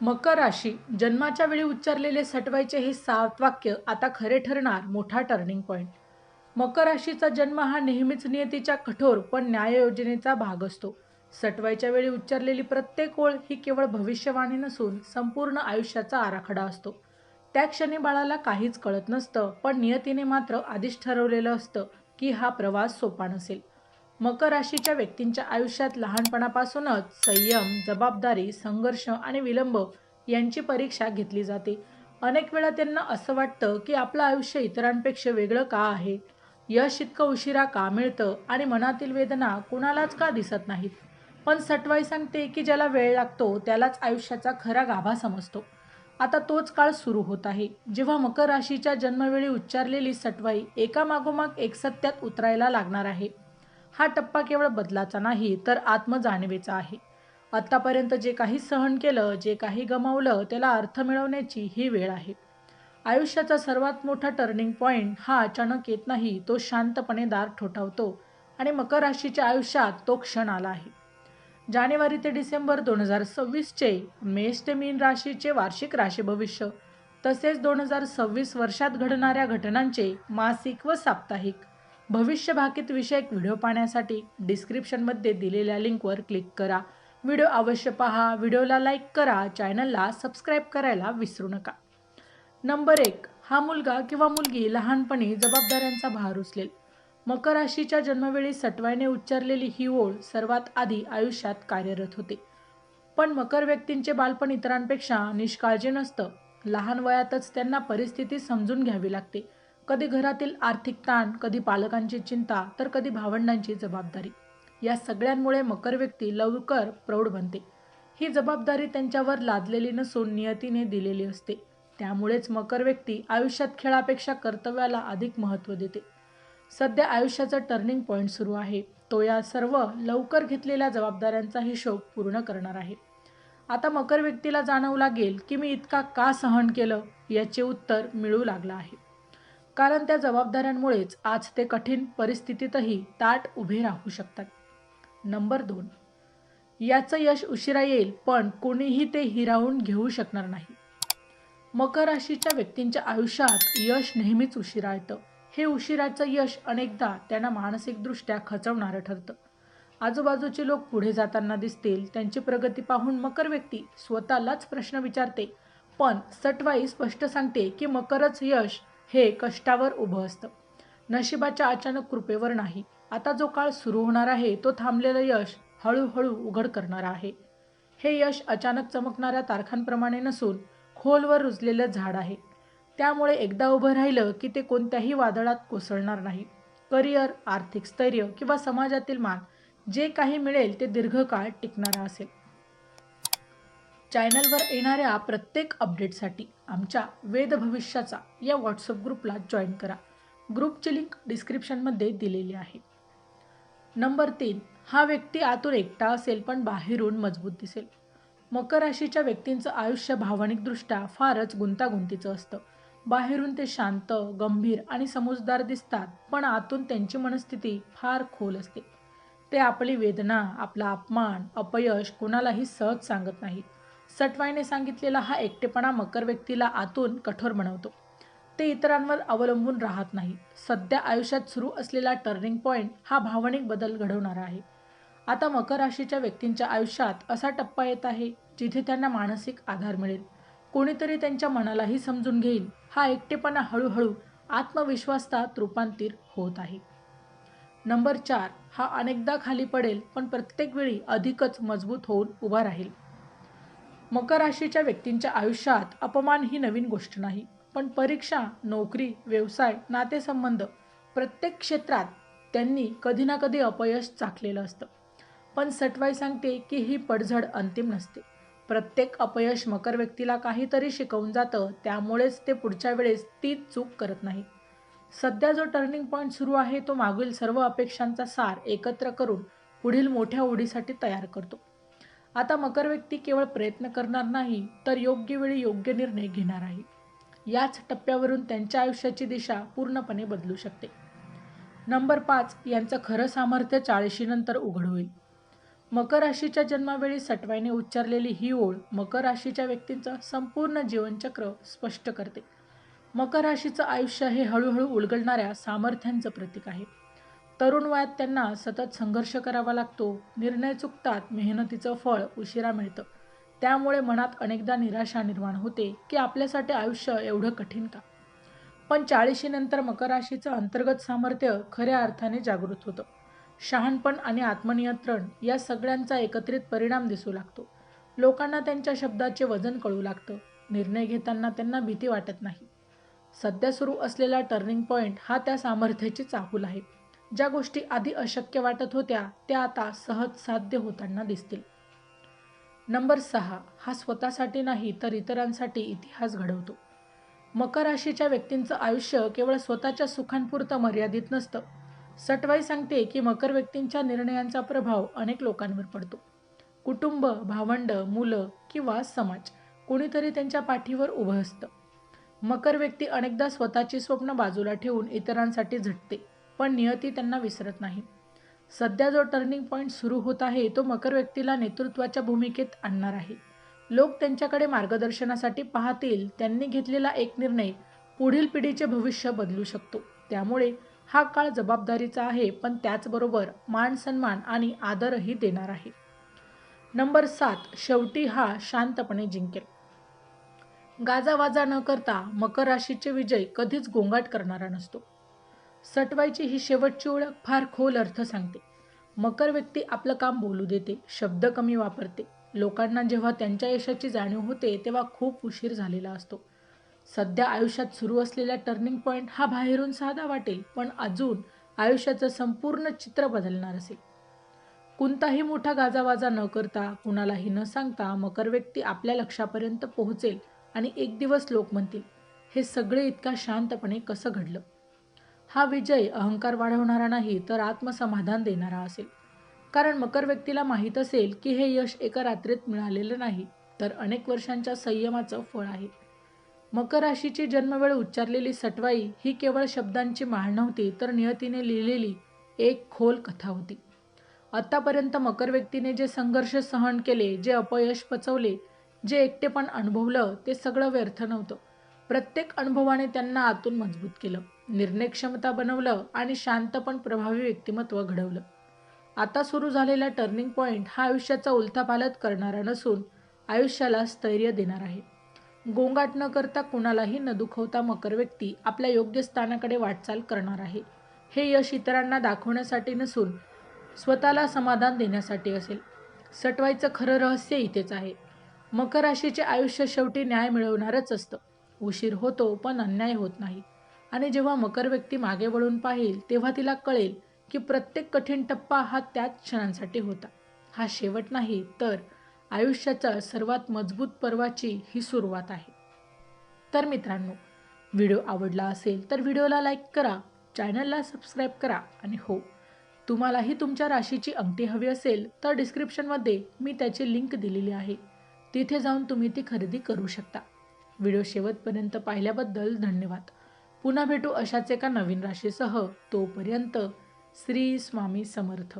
मकर राशी जन्माच्या वेळी उच्चारलेले सटवायचे हे 7 वाक्य आता खरे ठरणार मोठा टर्निंग पॉइंट. मकर राशीचा जन्म हा नेहमीच नियतीच्या कठोर पण न्याय योजनेचा भाग असतो. सटवायच्या वेळी उच्चारलेली प्रत्येक ओळ ही केवळ भविष्यवाणी नसून संपूर्ण आयुष्याचा आराखडा असतो. त्या क्षणी बाळाला काहीच कळत नसतं, पण नियतीने मात्र आधीच ठरवलेलं असतं की हा प्रवास सोपा नसेल. मकर राशीच्या व्यक्तींच्या आयुष्यात लहानपणापासूनच संयम, जबाबदारी, संघर्ष आणि विलंब यांची परीक्षा घेतली जाते. अनेक वेळा त्यांना असं वाटतं की आपलं आयुष्य इतरांपेक्षा वेगळं का आहे? यश इतकं उशिरा का मिळतं आणि मनातील वेदना कुणालाच का दिसत नाहीत? पण सटवाई सांगते की ज्याला वेळ लागतो त्यालाच आयुष्याचा खरा गाभा समजतो. आता तोच काळ सुरू होत आहे, जेव्हा मकर राशीच्या जन्मवेळी उच्चारलेली सटवाई एका मागोमाग एक सत्यात उतरायला लागणार आहे. हा टप्पा केवळ बदलाचा नाही तर आत्मजाणीवेचा आहे. आत्तापर्यंत जे काही सहन केलं, जे काही गमावलं, त्याला अर्थ मिळवण्याची ही वेळ आहे. आयुष्याचा सर्वात मोठा टर्निंग पॉइंट हा अचानक येत नाही, तो शांतपणे दार ठोठावतो आणि मकर राशीच्या आयुष्यात तो क्षण आला आहे. जानेवारी ते डिसेंबर 2026चे मेष ते मीन राशीचे वार्षिक राशी भविष्य, तसेच 2026 वर्षात घडणाऱ्या घटनांचे मासिक व साप्ताहिक भविष्य भाकीत विषयक व्हिडिओ पाहण्यासाठी डिस्क्रिप्शनमध्ये दिलेल्या लिंकवर क्लिक करा. व्हिडिओ अवश्य पहा, व्हिडिओला लाईक करा, चॅनलला सबस्क्राईब करायला विसरू नका. नंबर 1. हा मुलगा किंवा मुलगी लहानपणी जबाबदाऱ्यांचा भार उचलेल. मकर राशीच्या जन्मवेळी सटवाईने उच्चारलेली ही ओळ सर्वात आधी आयुष्यात कार्यरत होते. पण मकर व्यक्तींचे बालपण इतरांपेक्षा निष्काळजी नसतं. लहान वयातच त्यांना परिस्थिती समजून घ्यावी लागते. कधी घरातील आर्थिक ताण, कधी पालकांची चिंता, तर कधी भावंडांची जबाबदारी. या सगळ्यांमुळे मकर व्यक्ती लवकर प्रौढ बनते. ही जबाबदारी त्यांच्यावर लादलेली नसून नियतीने दिलेली असते. त्यामुळेच मकर व्यक्ती आयुष्यात खेळापेक्षा कर्तव्याला अधिक महत्त्व देते. सध्या आयुष्याचा टर्निंग पॉइंट सुरू आहे. तो या सर्व लवकर घेतलेल्या जबाबदाऱ्यांचा हिशोब पूर्ण करणार आहे. आता मकर व्यक्तीला जाणवू लागेल की मी इतका का सहन केलं, याचे उत्तर मिळू लागलं आहे. कारण त्या जबाबदाऱ्यांमुळेच आज ते कठीण परिस्थितीतही ताठ उभे राहू शकतात. नंबर 2. याचं यश उशिरा येईल, पण कोणीही ते हिरावून घेऊ शकणार नाही. मकर राशीच्या व्यक्तींच्या आयुष्यात यश नेहमीच उशिरा येतं. हे उशिराचं यश अनेकदा त्यांना मानसिकदृष्ट्या खचवणारं ठरतं. आजूबाजूचे लोक पुढे जाताना दिसतील, त्यांची प्रगती पाहून मकर व्यक्ती स्वतःलाच प्रश्न विचारते. पण सटवाई स्पष्ट सांगते की मकरच यश हे कष्टावर उभं असतं, नशिबाच्या अचानक कृपेवर नाही. आता जो काळ सुरू होणार आहे तो थांबलेलं यश हळूहळू उघड करणार आहे. हे यश अचानक चमकणाऱ्या तारखांप्रमाणे नसून खोलवर रुजलेलं झाड आहे. त्यामुळे एकदा उभं राहिलं की ते कोणत्याही वादळात कोसळणार नाही. करिअर, आर्थिक स्थैर्य किंवा समाजातील मान, जे काही मिळेल ते दीर्घकाळ टिकणारं असेल. चॅनलवर येणाऱ्या प्रत्येक अपडेटसाठी आमच्या वेद भविष्याचा या व्हॉट्सअप ग्रुपला जॉईन करा. ग्रुपची लिंक डिस्क्रिप्शनमध्ये दिलेली आहे. नंबर 3. हा व्यक्ती आतून एकटा असेल पण बाहेरून मजबूत दिसेल. मकर राशीच्या व्यक्तींचं आयुष्य भावनिकदृष्ट्या फारच गुंतागुंतीचं असतं. बाहेरून ते शांत, गंभीर आणि समजदार दिसतात, पण आतून त्यांची मनस्थिती फार खोल असते. ते आपली वेदना, आपला अपमान, अपयश कोणालाही सहज सांगत नाहीत. सटवाईने सांगितलेला हा एकटेपणा मकर व्यक्तीला आतून कठोर बनवतो. ते इतरांवर अवलंबून राहत नाहीत. सध्या आयुष्यात सुरू असलेला टर्निंग पॉइंट हा भावनिक बदल घडवणारा आहे. आता मकर राशीच्या व्यक्तींच्या आयुष्यात असा टप्पा येत आहे जिथे त्यांना मानसिक आधार मिळेल. कोणीतरी त्यांच्या मनालाही समजून घेईल. हा एकटेपणा हळूहळू आत्मविश्वासात रूपांतर होत आहे. नंबर 4. हा अनेकदा खाली पडेल, पण प्रत्येक वेळी अधिकच मजबूत होऊन उभा राहील. मकर राशीच्या व्यक्तींच्या आयुष्यात अपमान ही नवीन गोष्ट नाही. पण परीक्षा, नोकरी, व्यवसाय, नातेसंबंध, प्रत्येक क्षेत्रात त्यांनी कधी ना कधी अपयश चाखलेलं असतं. पण सटवाई सांगते की ही पडझड अंतिम नसते. प्रत्येक अपयश मकर व्यक्तीला काहीतरी शिकवून जातं, त्यामुळेच ते पुढच्या वेळेस तीच चूक करत नाही. सध्या जो टर्निंग पॉइंट सुरू आहे तो मागील सर्व अपेक्षांचा सार एकत्र करून पुढील मोठ्या ओढीसाठी तयार करतो. आता मकर व्यक्ती केवळ प्रयत्न करणार नाही, तर योग्य वेळी योग्य निर्णय घेणार आहे. याच टप्प्यावरून त्यांच्या आयुष्याची दिशा पूर्णपणे बदलू शकते. नंबर 5. यांचं खरं सामर्थ्य 40 नंतर उघड होईल. मकर राशीच्या जन्मावेळी सटवाईने उच्चारलेली ही ओळ मकर राशीच्या व्यक्तींचं संपूर्ण जीवनचक्र स्पष्ट करते. मकर राशीचं आयुष्य हे हळूहळू उलगडणाऱ्या सामर्थ्यांचं प्रतीक आहे. तरुण वयात त्यांना सतत संघर्ष करावा लागतो, निर्णय चुकतात, मेहनतीचं फळ उशिरा मिळतं. त्यामुळे मनात अनेकदा निराशा निर्माण होते की आपल्यासाठी आयुष्य एवढं कठीण का. पण 40 नंतर मकर राशीचं अंतर्गत सामर्थ्य खऱ्या अर्थाने जागृत होतं. शहाणपण आणि आत्मनियंत्रण या सगळ्यांचा एकत्रित परिणाम दिसू लागतो. लोकांना त्यांच्या शब्दाचे वजन कळू लागतं. निर्णय घेताना त्यांना भीती वाटत नाही. सध्या सुरू असलेला टर्निंग पॉइंट हा त्या सामर्थ्याची चाहूल आहे. ज्या गोष्टी आधी अशक्य वाटत होत्या त्या आता सहज साध्य होताना दिसतील. नंबर 6. हा स्वतःसाठी नाही तर इतरांसाठी इतिहास घडवतो. मकर राशीच्या व्यक्तींचं आयुष्य केवळ स्वतःच्या सुखांपुरतं मर्यादित नसतं. सटवाई सांगते की मकर व्यक्तींच्या निर्णयांचा प्रभाव अनेक लोकांवर पडतो. कुटुंब, भावंड, मुलं किंवा समाज कोणीतरी त्यांच्या पाठीवर उभं असतं. मकर व्यक्ती अनेकदा स्वतःची स्वप्न बाजूला ठेवून इतरांसाठी झटते, पण नियती त्यांना विसरत नाही. सध्या जो टर्निंग पॉइंट सुरू होत आहे तो मकर व्यक्तीला नेतृत्वाच्या भूमिकेत आणणार आहे. लोक त्यांच्याकडे मार्गदर्शनासाठी पाहतील. त्यांनी घेतलेला एक निर्णय पुढील पिढीचे भविष्य बदलू शकतो. त्यामुळे हा काळ जबाबदारीचा आहे, पण त्याचबरोबर मान सन्मान आणि आदरही देणार आहे. नंबर 7. शेवटी हा शांतपणे जिंकेल. गाजावाजा न करता मकर राशीचे विजय कधीच गोंगाट करणारा नसतो. सटवाईची ही शेवटची ओळख फार खोल अर्थ सांगते. मकर व्यक्ती आपलं काम बोलू देते, शब्द कमी वापरते. लोकांना जेव्हा त्यांच्या यशाची जाणीव होते तेव्हा खूप उशीर झालेला असतो. सध्या आयुष्यात सुरू असलेला टर्निंग पॉइंट हा बाहेरून साधा वाटेल, पण अजून आयुष्याचं संपूर्ण चित्र बदलणार असेल. कोणताही मोठा गाजावाजा न करता, कुणालाही न सांगता मकर व्यक्ती आपल्या लक्ष्यापर्यंत पोहोचेल आणि एक दिवस लोक म्हणतील, हे सगळे इतका शांतपणे कसं घडलं. हा विजय अहंकार वाढवणारा नाही तर आत्मसमाधान देणारा असेल. कारण मकर व्यक्तीला माहीत असेल की हे यश एका रात्रीत मिळालेलं नाही, तर अनेक वर्षांच्या संयमाचं फळ आहे. मकर राशीची जन्मवेळ उच्चारलेली सटवाई ही केवळ शब्दांची माळ नव्हती, तर नियतीने लिहिलेली एक खोल कथा होती. आतापर्यंत मकर व्यक्तीने जे संघर्ष सहन केले, जे अपयश पचवले, जे एकटेपण अनुभवलं, ते सगळं व्यर्थ नव्हतं. प्रत्येक अनुभवाने त्यांना आतून मजबूत केलं, निर्णय क्षमता बनवलं आणि शांत पण प्रभावी व्यक्तिमत्व घडवलं. आता सुरू झालेला टर्निंग पॉइंट हा आयुष्याचा उलथापालथ करणारा नसून आयुष्याला स्थैर्य देणार आहे. गोंगाट न करता, कुणालाही न दुखवता मकर व्यक्ती आपल्या योग्य स्थानाकडे वाटचाल करणार आहे. हे यश इतरांना दाखवण्यासाठी नसून स्वतःला समाधान देण्यासाठी असेल. सटवाईचं खरं रहस्य इथेच आहे. मकर राशीचे आयुष्य शेवटी न्याय मिळवणारच असतं. उशीर होतो पण अन्याय होत नाही. आणि जेव्हा मकर व्यक्ती मागे वळून पाहिल तेव्हा तिला कळेल की प्रत्येक कठीण टप्पा हा त्याच क्षणांसाठी होता. हा शेवट नाही, तर आयुष्याच्या सर्वात मजबूत पर्वाची ही सुरुवात आहे. तर मित्रांनो, व्हिडिओ आवडला असेल तर व्हिडिओला लाईक करा, चॅनलला सबस्क्राईब करा आणि हो, तुम्हालाही तुमच्या राशीची अंगठी हवी असेल तर डिस्क्रिप्शनमध्ये मी त्याची लिंक दिलेली आहे. तिथे जाऊन तुम्ही ती खरेदी करू शकता. व्हिडिओ शेवटपर्यंत पाहिल्याबद्दल धन्यवाद. पुन्हा भेटू अशाच एका नवीन राशीसह. तोपर्यंत श्री स्वामी समर्थ.